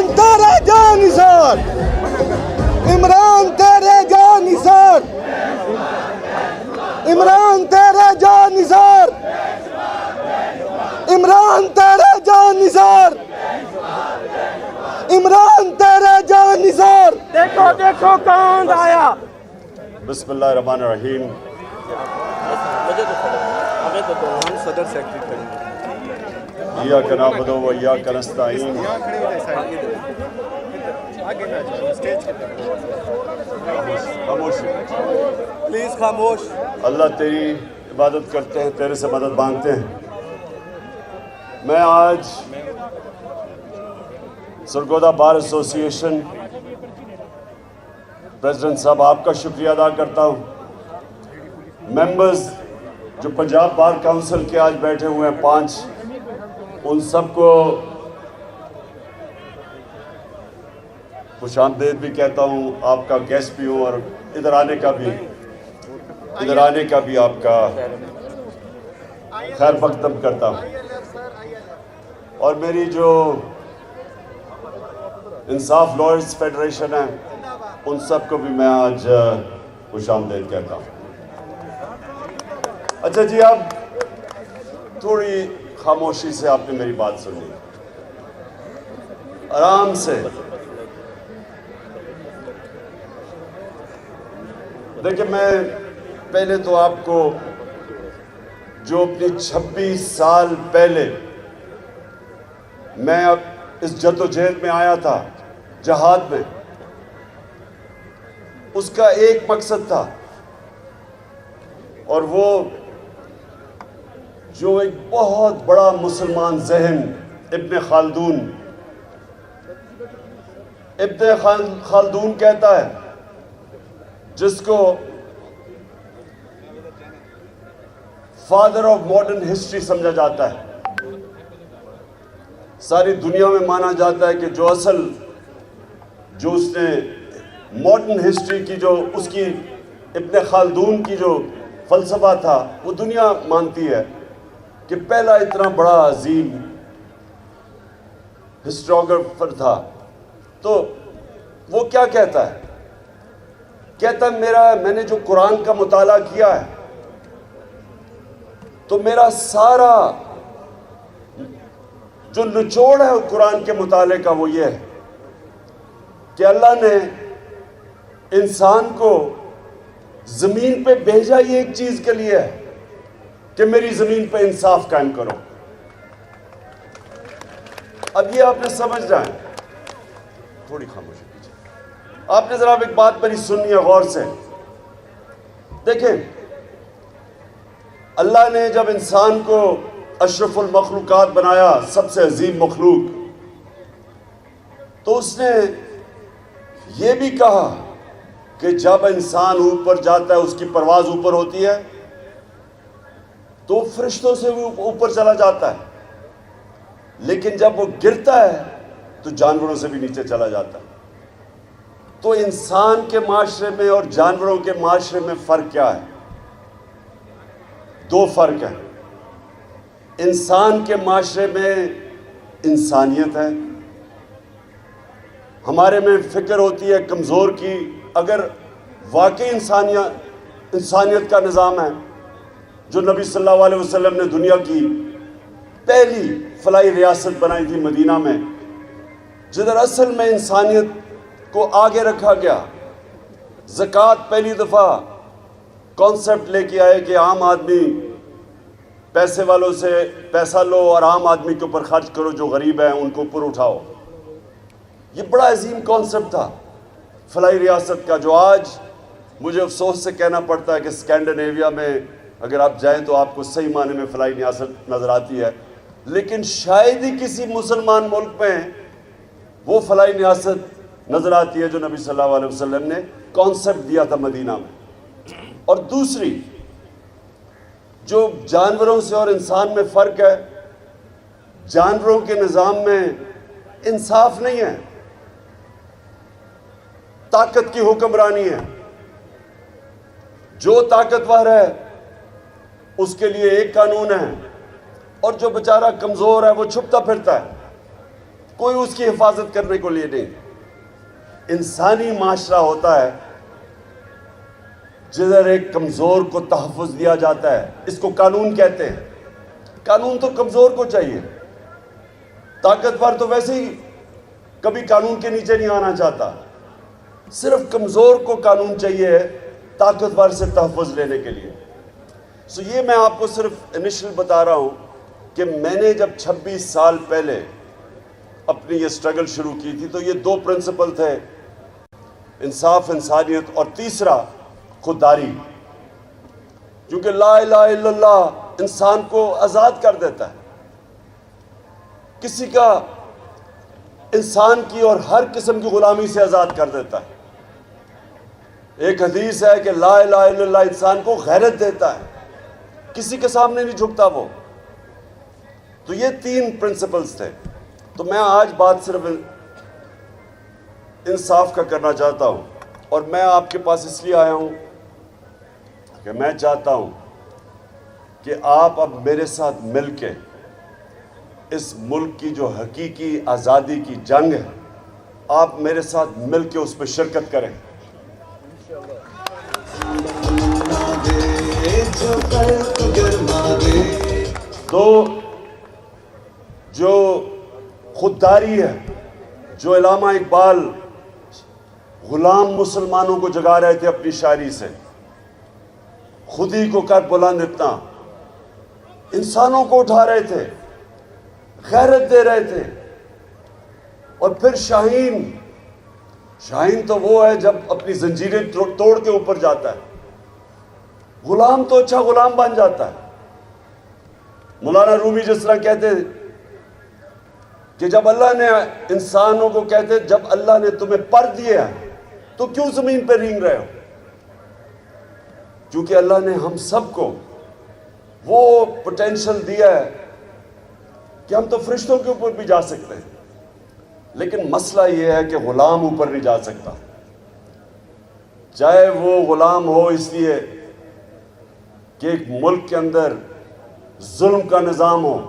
عمران تیرے جان نثار، عمران تیرے جان نثار، عمران تیرے جان نثار، عمران تیرے جان نثار، عمران تیرے جان نثار۔ دیکھو دیکھو کون آیا۔ بسم اللہ الرحمن الرحیم۔ ہم صدر سیکرٹری ایاک نعبد و ایاک نستعین۔ خاموش پلیز خاموش۔ اللہ تیری عبادت کرتے ہیں، تیرے سے مدد مانگتے ہیں۔ میں آج سرگودا بار ایسوسی ایشن پریزیڈنٹ صاحب آپ کا شکریہ ادا کرتا ہوں۔ ممبرز جو پنجاب بار کونسل کے آج بیٹھے ہوئے ہیں 5، ان سب کو خوش آمدید بھی کہتا ہوں، آپ کا گیسٹ بھی ہوں، اور ادھر آنے کا بھی آپ کا خیر مقدم کرتا ہوں۔ اور میری جو انصاف لائرز فیڈریشن ہے، ان سب کو بھی میں آج خوش آمدید کہتا ہوں۔ اچھا جی، اب تھوڑی خاموشی سے آپ نے میری بات سنی، آرام سے۔ دیکھیں، میں پہلے تو آپ کو جو اپنی 26 سال پہلے میں اب اس جد و جہد میں آیا تھا، جہاد میں، اس کا ایک مقصد تھا، اور وہ جو ایک بہت بڑا مسلمان ذہن ابن خلدون کہتا ہے، جس کو فادر آف ماڈرن ہسٹری سمجھا جاتا ہے۔ ساری دنیا میں مانا جاتا ہے کہ جو اس نے ماڈرن ہسٹری کی، جو اس کی ابن خلدون کی جو فلسفہ تھا، وہ دنیا مانتی ہے کہ پہلا اتنا بڑا عظیم ہسٹوریوگرافر تھا۔ تو وہ کیا کہتا ہے؟ کہتا ہے میں نے جو قرآن کا مطالعہ کیا ہے، تو میرا سارا جو نچوڑ ہے قرآن کے مطالعے کا، وہ یہ ہے کہ اللہ نے انسان کو زمین پہ بھیجا یہ ایک چیز کے لیے ہے کہ میری زمین پہ انصاف قائم کرو۔ اب یہ آپ نے سمجھ جائیں، تھوڑی خاموشی کیجیے، آپ نے ذرا ایک بات میری سننی ہے غور سے۔ دیکھیں، اللہ نے جب انسان کو اشرف المخلوقات بنایا، سب سے عظیم مخلوق، تو اس نے یہ بھی کہا کہ جب انسان اوپر جاتا ہے، اس کی پرواز اوپر ہوتی ہے، تو فرشتوں سے بھی اوپر چلا جاتا ہے، لیکن جب وہ گرتا ہے تو جانوروں سے بھی نیچے چلا جاتا ہے۔ تو انسان کے معاشرے میں اور جانوروں کے معاشرے میں فرق کیا ہے؟ 2 فرق ہیں۔ انسان کے معاشرے میں انسانیت ہے، ہمارے میں فکر ہوتی ہے کمزور کی۔ اگر واقعی انسانیت کا نظام ہے، جو نبی صلی اللہ علیہ وسلم نے دنیا کی پہلی فلاحی ریاست بنائی تھی مدینہ میں، جدھر اصل میں انسانیت کو آگے رکھا گیا، زکوٰۃ پہلی دفعہ کانسیپٹ لے کے آئے کہ عام آدمی پیسے والوں سے پیسہ لو اور عام آدمی کے اوپر خرچ کرو، جو غریب ہیں ان کو اوپر اٹھاؤ۔ یہ بڑا عظیم کانسیپٹ تھا فلاحی ریاست کا، جو آج مجھے افسوس سے کہنا پڑتا ہے کہ اسکینڈینیویا میں اگر آپ جائیں تو آپ کو صحیح معنی میں فلاحی ریاست نظر آتی ہے، لیکن شاید ہی کسی مسلمان ملک میں وہ فلاحی ریاست نظر آتی ہے جو نبی صلی اللہ علیہ وسلم نے کانسیپٹ دیا تھا مدینہ میں۔ اور دوسری، جو جانوروں سے اور انسان میں فرق ہے، جانوروں کے نظام میں انصاف نہیں ہے، طاقت کی حکمرانی ہے۔ جو طاقتور ہے اس کے لیے ایک قانون ہے، اور جو بیچارہ کمزور ہے وہ چھپتا پھرتا ہے۔ کوئی اس کی حفاظت کرنے کو لیے نہیں. انسانی معاشرہ ہوتا ہے جدھر ایک کمزور کو تحفظ دیا جاتا ہے. اس کو قانون کہتے ہیں. قانون تو کمزور کو چاہیے. طاقتور تو ویسے ہی کبھی قانون کے نیچے نہیں آنا چاہتا. صرف کمزور کو قانون چاہیے طاقتور سے تحفظ لینے کے لیے. سو یہ میں آپ کو صرف انیشل بتا رہا ہوں کہ میں نے جب 26 سال پہلے اپنی یہ سٹرگل شروع کی تھی تو یہ 2 پرنسپل تھے: انصاف، انسانیت، اور تیسرا خودداری. کیونکہ لا الہ الا اللہ انسان کو آزاد کر دیتا ہے. کسی کا انسان کی اور ہر قسم کی غلامی سے آزاد کر دیتا ہے. ایک حدیث ہے کہ لا الہ الا اللہ انسان کو غیرت دیتا ہے. کسی کے سامنے نہیں جھکتا وہ. تو یہ 3 پرنسپلز تھے. تو میں آج بات صرف انصاف کا کرنا چاہتا ہوں، اور میں آپ کے پاس اس لیے آیا ہوں کہ میں چاہتا ہوں کہ آپ اب میرے ساتھ مل کے اس ملک کی جو حقیقی آزادی کی جنگ ہے، آپ میرے ساتھ مل کے اس پہ شرکت کریں. تو جو خودداری ہے، جو علامہ اقبال غلام مسلمانوں کو جگا رہے تھے اپنی شاعری سے، خودی کو کر بلند اتنا، انسانوں کو اٹھا رہے تھے، غیرت دے رہے تھے. اور پھر شاہین تو وہ ہے جب اپنی زنجیریں توڑ کے اوپر جاتا ہے. غلام تو اچھا غلام بن جاتا ہے. مولانا رومی جس طرح کہتے کہ جب اللہ نے انسانوں کو کہتے جب اللہ نے تمہیں پر دیا ہے تو کیوں زمین پہ رینگ رہے ہو؟ کیونکہ اللہ نے ہم سب کو وہ پوٹینشل دیا ہے کہ ہم تو فرشتوں کے اوپر بھی جا سکتے ہیں. لیکن مسئلہ یہ ہے کہ غلام اوپر نہیں جا سکتا. چاہے وہ غلام ہو اس لیے کہ ایک ملک کے اندر ظلم کا نظام ہو،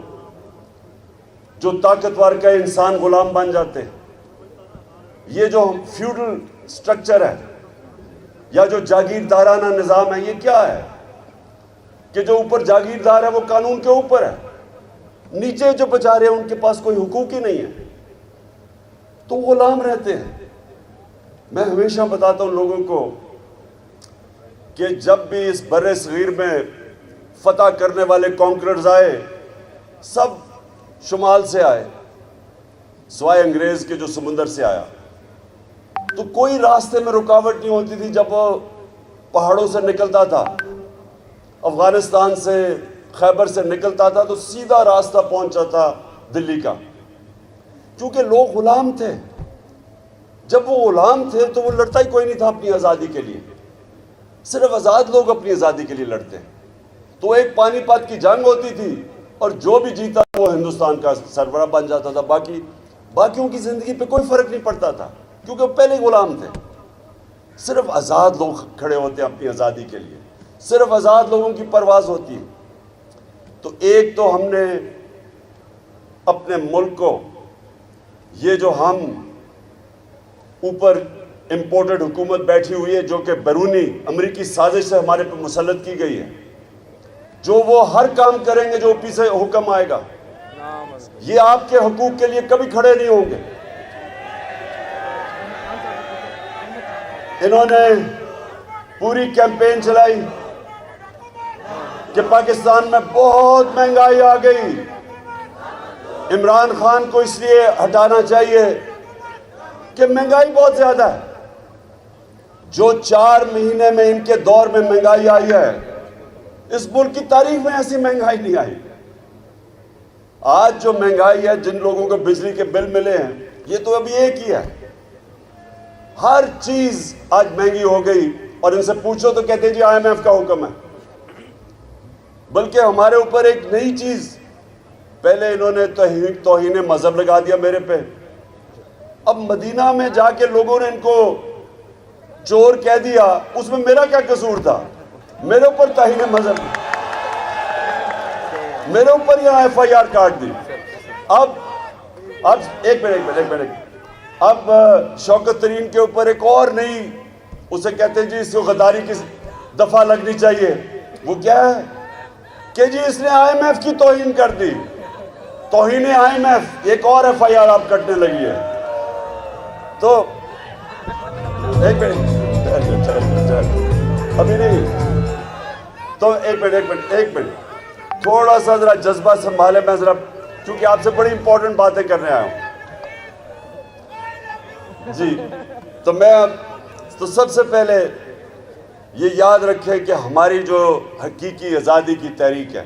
جو طاقتور کا انسان غلام بن جاتے. یہ جو فیوڈل سٹرکچر ہے یا جو جاگیردارانہ نظام ہے، یہ کیا ہے کہ جو اوپر جاگیردار ہے وہ قانون کے اوپر ہے، نیچے جو بیچارے ہیں ان کے پاس کوئی حقوق ہی نہیں ہے، تو غلام رہتے ہیں. میں ہمیشہ بتاتا ہوں لوگوں کو کہ جب بھی اس بر صغیر میں فتح کرنے والے کانکررز آئے، سب شمال سے آئے سوائے انگریز کے جو سمندر سے آیا. تو کوئی راستے میں رکاوٹ نہیں ہوتی تھی. جب وہ پہاڑوں سے نکلتا تھا، افغانستان سے، خیبر سے نکلتا تھا، تو سیدھا راستہ پہنچا تھا دلی کا، کیونکہ لوگ غلام تھے. جب وہ غلام تھے تو وہ لڑتا ہی کوئی نہیں تھا اپنی آزادی کے لیے. صرف آزاد لوگ اپنی آزادی کے لیے لڑتے. تو ایک پانی پت کی جنگ ہوتی تھی اور جو بھی جیتا وہ ہندوستان کا سربراہ بن جاتا تھا. باقیوں کی زندگی پہ کوئی فرق نہیں پڑتا تھا کیونکہ وہ پہلے غلام تھے. صرف آزاد لوگ کھڑے ہوتے ہیں اپنی آزادی کے لیے. صرف آزاد لوگوں کی پرواز ہوتی ہے. تو ایک تو ہم نے اپنے ملک کو یہ جو ہم اوپر امپورٹڈ حکومت بیٹھی ہوئی ہے جو کہ بیرونی امریکی سازش سے ہمارے پہ مسلط کی گئی ہے، جو وہ ہر کام کریں گے جو اوپی سے حکم آئے گا، یہ آپ کے حقوق کے لیے کبھی کھڑے نہیں ہوں گے. انہوں نے پوری کیمپین چلائی کہ پاکستان میں بہت مہنگائی آ گئی، عمران خان کو اس لیے ہٹانا چاہیے کہ مہنگائی بہت زیادہ ہے. جو 4 مہینے میں ان کے دور میں مہنگائی آئی ہے، اس ملک کی تاریخ میں ایسی مہنگائی نہیں آئی. آج جو مہنگائی ہے، جن لوگوں کو بجلی کے بل ملے ہیں، یہ تو ابھی ایک ہی ہے. ہر چیز آج مہنگی ہو گئی اور ان سے پوچھو تو کہتے ہیں جی IMF کا حکم ہے. بلکہ ہمارے اوپر ایک نئی چیز، پہلے انہوں نے توہین مذہب لگا دیا میرے پہ. اب مدینہ میں جا کے لوگوں نے ان کو چور کہہ دیا، اس میں میرا کیا قصور تھا؟ میرے اوپر توہین مذہب، میرے اوپر یہاں FIR کاٹ دی. اب اب ایک منٹ اب شوکت ترین کے اوپر ایک اور نئی اسے کہتے ہیں جی اس کو غداری کی دفعہ لگنی چاہیے. وہ کیا ہے کہ جی اس نے آئی ایم ایف کی توہین کر دی. توہین آئی ایم ایف ایک اور ایف آئی آر آپ کٹنے لگی ہے. تو ایک منٹ ابھی نہیں تو ایک منٹ تھوڑا سا ذرا جذبہ سنبھالے. میں ذرا کیونکہ آپ سے بڑی امپورٹنٹ باتیں کرنے آیا ہوں جی. تو سب سے پہلے یہ یاد رکھیں کہ ہماری جو حقیقی آزادی کی تحریک ہے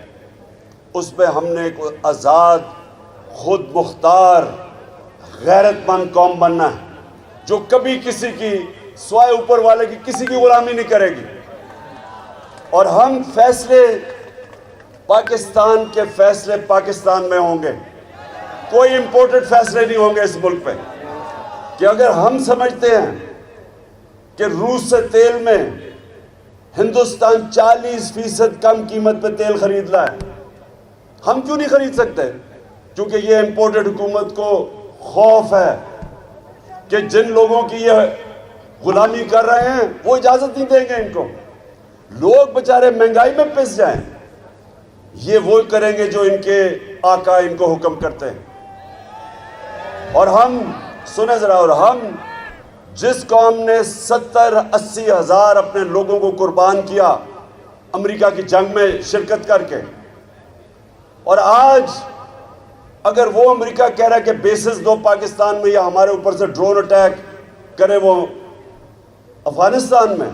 اس پہ ہم نے ایک آزاد خود مختار غیرت مند قوم بننا ہے جو کبھی کسی کی سوائے اوپر والے کی کسی کی غلامی نہیں کرے گی. اور ہم فیصلے پاکستان کے فیصلے پاکستان میں ہوں گے. کوئی امپورٹڈ فیصلے نہیں ہوں گے اس ملک پہ. کہ اگر ہم سمجھتے ہیں کہ روس سے تیل میں ہندوستان 40% کم قیمت پہ تیل خرید رہا ہے, ہم کیوں نہیں خرید سکتے؟ کیونکہ یہ امپورٹڈ حکومت کو خوف ہے کہ جن لوگوں کی یہ غلامی کر رہے ہیں وہ اجازت نہیں دیں گے ان کو. لوگ بچارے مہنگائی میں پس جائیں. یہ وہ کریں گے جو ان کے آقا ان کو حکم کرتے ہیں. اور ہم سنیں ذرا, اور ہم جس قوم نے 70-80 ہزار اپنے لوگوں کو قربان کیا امریکہ کی جنگ میں شرکت کر کے, اور آج اگر وہ امریکہ کہہ رہا ہے کہ بیسز دو پاکستان میں یا ہمارے اوپر سے ڈرون اٹیک کرے وہ افغانستان میں,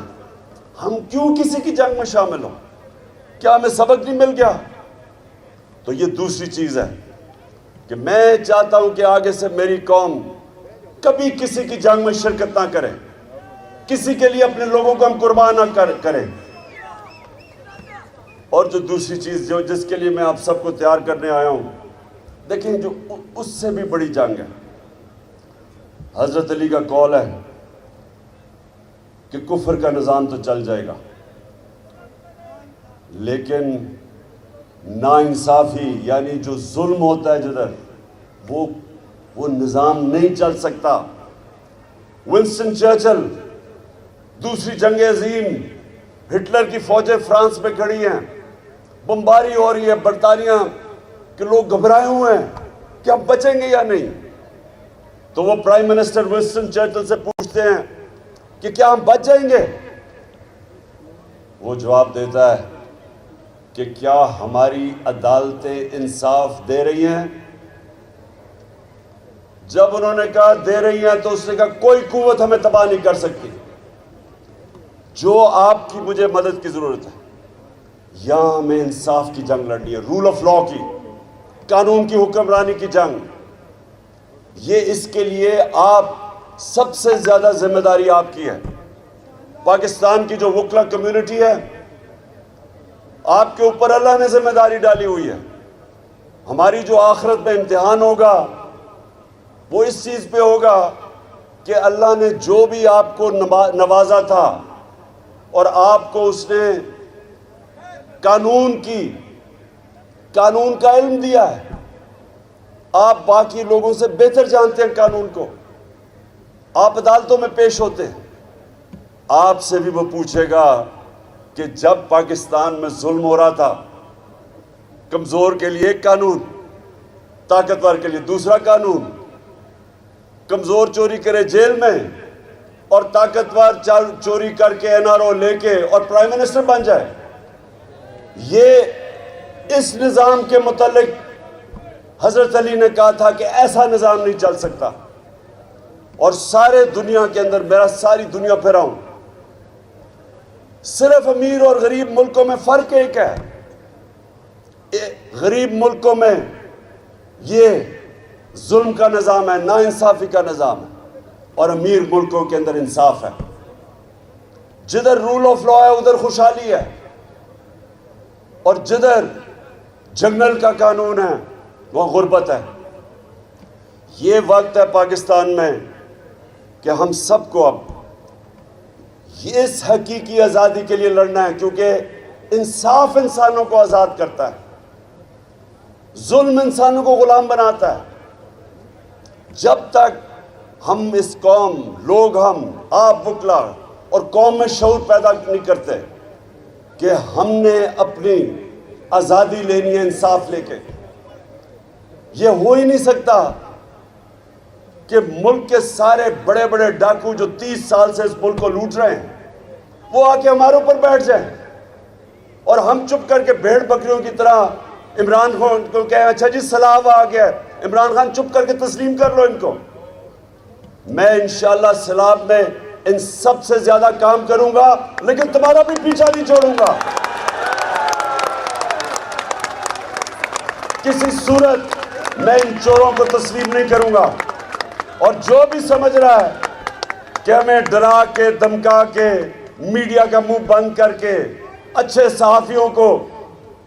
ہم کیوں کسی کی جنگ میں شامل ہوں؟ کیا ہمیں سبق نہیں مل گیا؟ تو یہ دوسری چیز ہے کہ میں چاہتا ہوں کہ آگے سے میری قوم کبھی کسی کی جنگ میں شرکت نہ کرے, کسی کے لیے اپنے لوگوں کو ہم قربان نہ کریں. اور جو دوسری چیز جو جس کے لیے میں آپ سب کو تیار کرنے آیا ہوں, دیکھیں جو اس سے بھی بڑی جنگ ہے. حضرت علی کا قول ہے کہ کفر کا نظام تو چل جائے گا لیکن ناانصافی یعنی جو ظلم ہوتا ہے جدھر وہ نظام نہیں چل سکتا. ونسٹن چرچل, دوسری جنگ عظیم, ہٹلر کی فوجیں فرانس میں کھڑی ہیں, بمباری ہو رہی ہے برطانیہ کہ لوگ گھبرائے ہوئے ہیں کہ اب بچیں گے یا نہیں. تو وہ پرائم منسٹر ونسٹن چرچل سے پوچھتے ہیں کہ کیا ہم بچ جائیں گے؟ وہ جواب دیتا ہے کہ کیا ہماری عدالتیں انصاف دے رہی ہیں؟ جب انہوں نے کہا دے رہی ہیں تو اس نے کہا کوئی قوت ہمیں تباہ نہیں کر سکتی. جو آپ کی مجھے مدد کی ضرورت ہے, یہاں ہمیں انصاف کی جنگ لڑنی ہے, رول آف لا کی, قانون کی حکمرانی کی جنگ. یہ اس کے لیے آپ سب سے زیادہ ذمہ داری آپ کی ہے. پاکستان کی جو وکلا کمیونٹی ہے آپ کے اوپر اللہ نے ذمہ داری ڈالی ہوئی ہے. ہماری جو آخرت میں امتحان ہوگا وہ اس چیز پہ ہوگا کہ اللہ نے جو بھی آپ کو نوازا تھا اور آپ کو اس نے قانون کا علم دیا ہے, آپ باقی لوگوں سے بہتر جانتے ہیں قانون کو, آپ عدالتوں میں پیش ہوتے ہیں. آپ سے بھی وہ پوچھے گا کہ جب پاکستان میں ظلم ہو رہا تھا, کمزور کے لیے ایک قانون, طاقتور کے لیے دوسرا قانون, کمزور چوری کرے جیل میں اور طاقتور چوری کر کے این آر او لے کے اور پرائم منسٹر بن جائے. یہ اس نظام کے متعلق حضرت علی نے کہا تھا کہ ایسا نظام نہیں چل سکتا. اور سارے دنیا کے اندر, میرا ساری دنیا پھرا ہوں, صرف امیر اور غریب ملکوں میں فرق ایک ہے. غریب ملکوں میں یہ ظلم کا نظام ہے, ناانصافی کا نظام ہے, اور امیر ملکوں کے اندر انصاف ہے. جدھر رول آف لا ہے ادھر خوشحالی ہے, اور جدھر جنگل کا قانون ہے وہ غربت ہے. یہ وقت ہے پاکستان میں کہ ہم سب کو اب اس حقیقی آزادی کے لیے لڑنا ہے, کیونکہ انصاف انسانوں کو آزاد کرتا ہے, ظلم انسانوں کو غلام بناتا ہے. جب تک ہم اس قوم، لوگ ہم، آپ وکلا اور قوم میں شعور پیدا نہیں کرتے کہ ہم نے اپنی آزادی لینی ہے انصاف لے کے، یہ ہو ہی نہیں سکتا کہ ملک کے سارے بڑے بڑے ڈاکو جو 30 سال سے اس ملک کو لوٹ رہے ہیں وہ آ کے ہمارے اوپر بیٹھ جائیں اور ہم چپ کر کے بھیڑ بکریوں کی طرح عمران خان کو کہیں اچھا جی سیلاب آ گیا، عمران خان چپ کر کے تسلیم کر لو ان کو۔ میں انشاءاللہ سیلاب میں ان سب سے زیادہ کام کروں گا، لیکن تمہارا بھی پیچھا نہیں چھوڑوں گا۔ کسی صورت میں ان چوروں کو تسلیم نہیں کروں گا، اور جو بھی سمجھ رہا ہے کہ ہمیں ڈرا کے دھمکا کے میڈیا کا منہ بند کر کے اچھے صحافیوں کو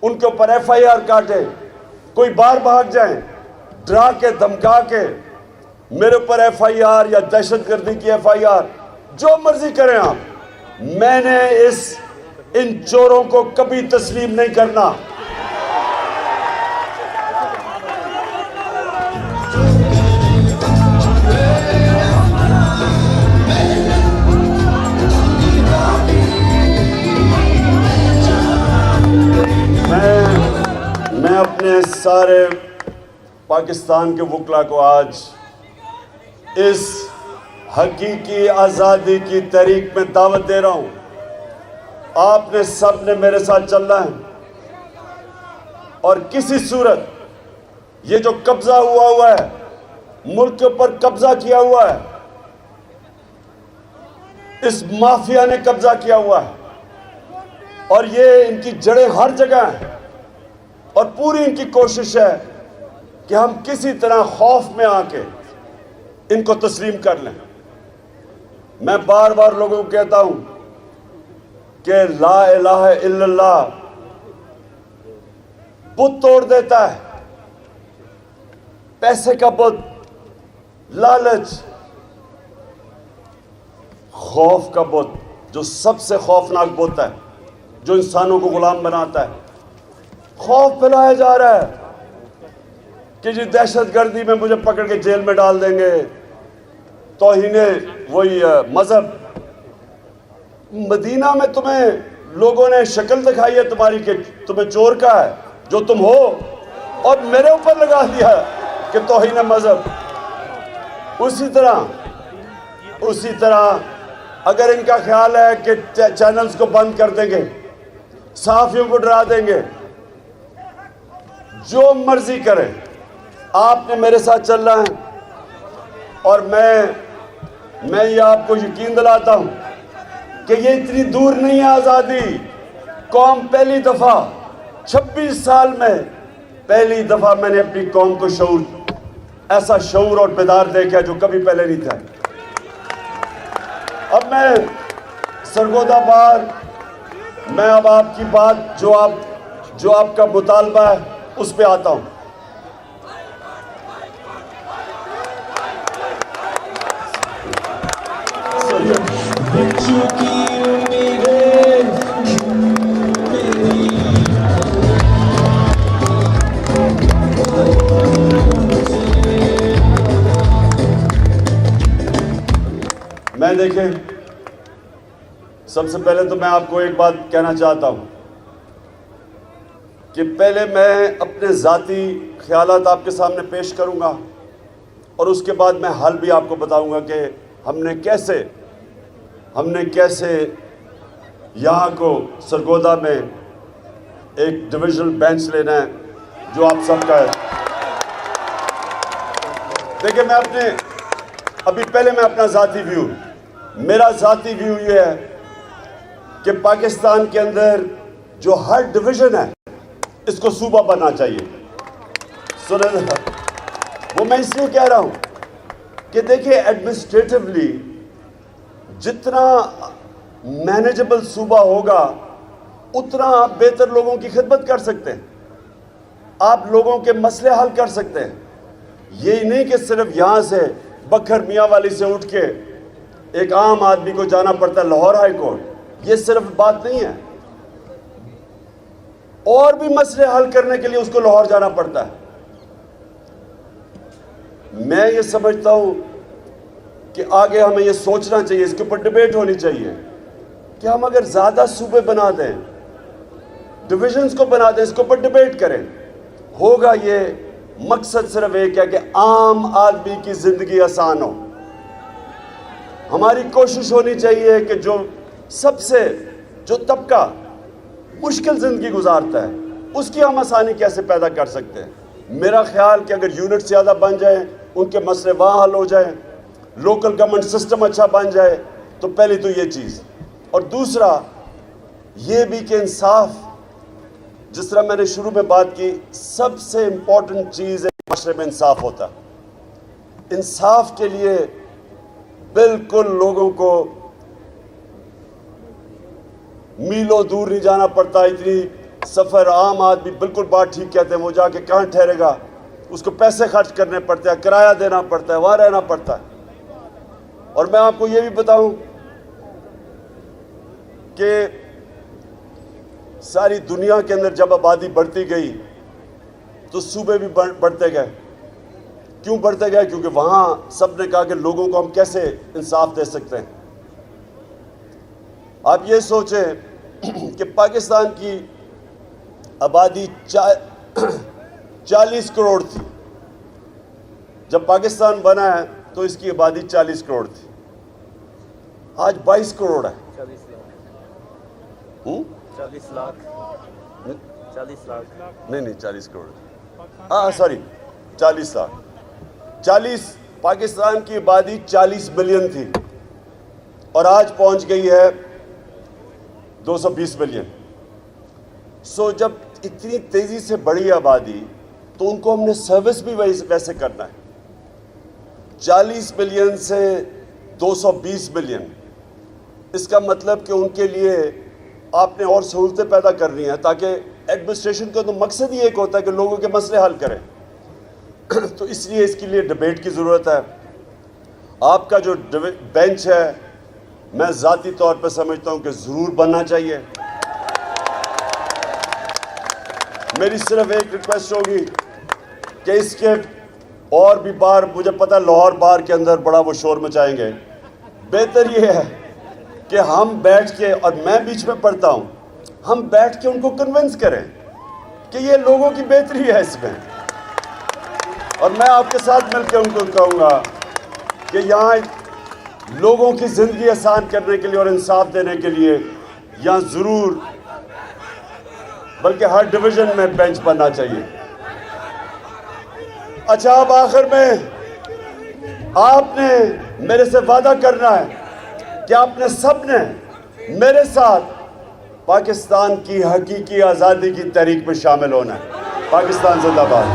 ان کے اوپر ایف آئی آر کاٹے، کوئی باہر بھاگ جائیں، ڈرا کے دھمکا کے میرے اوپر ایف آئی آر یا دہشت گردی کی ایف آئی آر، جو مرضی کریں آپ، میں نے ان چوروں کو کبھی تسلیم نہیں کرنا۔ میں اپنے سارے پاکستان کے وکلا کو آج اس حقیقی آزادی کی تحریک میں دعوت دے رہا ہوں۔ آپ نے سب نے میرے ساتھ چلنا ہے، اور کسی صورت یہ جو قبضہ ہوا ہے، ملک کے اوپر قبضہ کیا ہوا ہے، اس مافیا نے قبضہ کیا ہوا ہے، اور یہ ان کی جڑیں ہر جگہ ہیں، اور پوری ان کی کوشش ہے کہ ہم کسی طرح خوف میں آ کے ان کو تسلیم کر لیں۔ میں بار بار لوگوں کو کہتا ہوں کہ لا الہ الا اللہ بت توڑ دیتا ہے، پیسے کا بت، لالچ، خوف کا بت جو سب سے خوفناک بت ہے، جو انسانوں کو غلام بناتا ہے۔ خوف پھیلایا جا رہا ہے کہ جی دہشت گردی میں مجھے پکڑ کے جیل میں ڈال دیں گے، توہین وہی مذہب۔ مدینہ میں تمہیں لوگوں نے شکل دکھائی ہے تمہاری کہ تمہیں چور کا ہے جو تم ہو، اور میرے اوپر لگا دیا کہ توہین مذہب۔ اسی طرح اگر ان کا خیال ہے کہ چینلز کو بند کر دیں گے، صحافیوں کو ڈرا دیں گے، جو مرضی کریں، آپ نے میرے ساتھ چلنا ہے، اور میں یہ آپ کو یقین دلاتا ہوں کہ یہ اتنی دور نہیں ہے آزادی۔ قوم پہلی دفعہ 26 سال میں پہلی دفعہ میں نے اپنی قوم کو ایسا شعور اور بیدار دیکھا جو کبھی پہلے نہیں تھا۔ اب میں سرگودا بار میں اب آپ کی بات جو آپ کا مطالبہ ہے اس پہ آتا ہوں۔ میں دیکھیں، سب سے پہلے تو میں آپ کو ایک بات کہنا چاہتا ہوں کہ پہلے میں اپنے ذاتی خیالات آپ کے سامنے پیش کروں گا، اور اس کے بعد میں حل بھی آپ کو بتاؤں گا کہ ہم نے کیسے یہاں کو سرگودا میں ایک ڈویژنل بینچ لینا ہے جو آپ سب کا ہے۔ دیکھیں، میں اپنا ذاتی ویو، میرا ذاتی ویو یہ ہے کہ پاکستان کے اندر جو ہر ڈویژن ہے اس کو صوبہ بننا چاہیے۔ وہ میں اس لیے کہہ رہا ہوں کہ دیکھیں، ایڈمنسٹریٹولی جتنا مینیجبل صوبہ ہوگا اتنا آپ بہتر لوگوں کی خدمت کر سکتے ہیں، آپ لوگوں کے مسئلے حل کر سکتے ہیں۔ یہی نہیں کہ صرف یہاں سے بکھر میاں والی سے اٹھ کے ایک عام آدمی کو جانا پڑتا ہے لاہور ہائی کورٹ، یہ صرف بات نہیں ہے، اور بھی مسئلے حل کرنے کے لیے اس کو لاہور جانا پڑتا ہے۔ میں یہ سمجھتا ہوں کہ آگے ہمیں یہ سوچنا چاہیے, اس کے اوپر ڈیبیٹ ہونی چاہیے کہ ہم اگر زیادہ صوبے بنا دیں, ڈویژنز کو بنا دیں, اس کے اوپر ڈیبیٹ کریں. ہوگا یہ مقصد صرف ایک ہے کہ عام آدمی کی زندگی آسان ہو. ہماری کوشش ہونی چاہیے کہ جو طبقہ مشکل زندگی گزارتا ہے اس کی ہم آسانی کیسے پیدا کر سکتے ہیں. میرا خیال کہ اگر یونٹ زیادہ بن جائیں, ان کے مسئلے وہاں حل ہو جائیں, لوکل گورنمنٹ سسٹم اچھا بن جائے, تو پہلی تو یہ چیز. اور دوسرا یہ بھی کہ انصاف, جس طرح میں نے شروع میں بات کی, سب سے امپورٹنٹ چیز ہے معاشرے میں انصاف ہوتا. انصاف کے لیے بالکل لوگوں کو میلوں دور نہیں جانا پڑتا. اتنی سفر عام آدمی بالکل بات ٹھیک کہتے ہیں, وہ جا کے کہاں ٹھہرے گا, اس کو پیسے خرچ کرنے پڑتے ہیں, کرایہ دینا پڑتا ہے, وہاں رہنا پڑتا ہے. اور میں آپ کو یہ بھی بتاؤں کہ ساری دنیا کے اندر جب آبادی بڑھتی گئی تو صوبے بھی بڑھتے گئے. کیوں بڑھتے گئے؟ کیونکہ وہاں سب نے کہا کہ لوگوں کو ہم کیسے انصاف دے سکتے ہیں. آپ یہ سوچیں کہ پاکستان کی آبادی 40 کروڑ تھی. جب پاکستان بنا ہے تو اس کی آبادی 40 کروڑ تھی. آج 22 کروڑ ہے. 40 لاکھ نہیں 40 کروڑ, سوری 40 لاکھ. 40 پاکستان کی آبادی 40 ملین تھی اور آج پہنچ گئی ہے 220 ملین. سو جب اتنی تیزی سے بڑھی آبادی تو ان کو ہم نے سروس بھی ویسے کرنا ہے. 40 ملین سے 220 ملین, اس کا مطلب کہ ان کے لیے آپ نے اور سہولتیں پیدا کرنی ہیں, تاکہ ایڈمنسٹریشن کا تو مقصد ہی ایک ہوتا ہے کہ لوگوں کے مسئلے حل کریں. تو اس لیے اس کے لیے ڈیبیٹ کی ضرورت ہے. آپ کا جو بینچ ہے, میں ذاتی طور پہ سمجھتا ہوں کہ ضرور بننا چاہیے. میری صرف ایک ریکویسٹ ہوگی کہ اس کے اور بھی بار, مجھے پتہ لاہور بار کے اندر بڑا وہ شور مچائیں گے, بہتر یہ ہے کہ ہم بیٹھ کے, اور میں بیچ میں پڑھتا ہوں, ہم بیٹھ کے ان کو کنونس کریں کہ یہ لوگوں کی بہتری ہے اس میں. اور میں آپ کے ساتھ مل کے ان کو کہوں گا کہ یہاں لوگوں کی زندگی آسان کرنے کے لیے اور انصاف دینے کے لیے یہاں ضرور, بلکہ ہر ڈویژن میں بینچ بننا چاہیے. اچھا, اب آخر میں آپ نے میرے سے وعدہ کرنا ہے کہ آپ نے سب نے میرے ساتھ پاکستان کی حقیقی آزادی کی تحریک میں شامل ہونا ہے. پاکستان زندہ باد.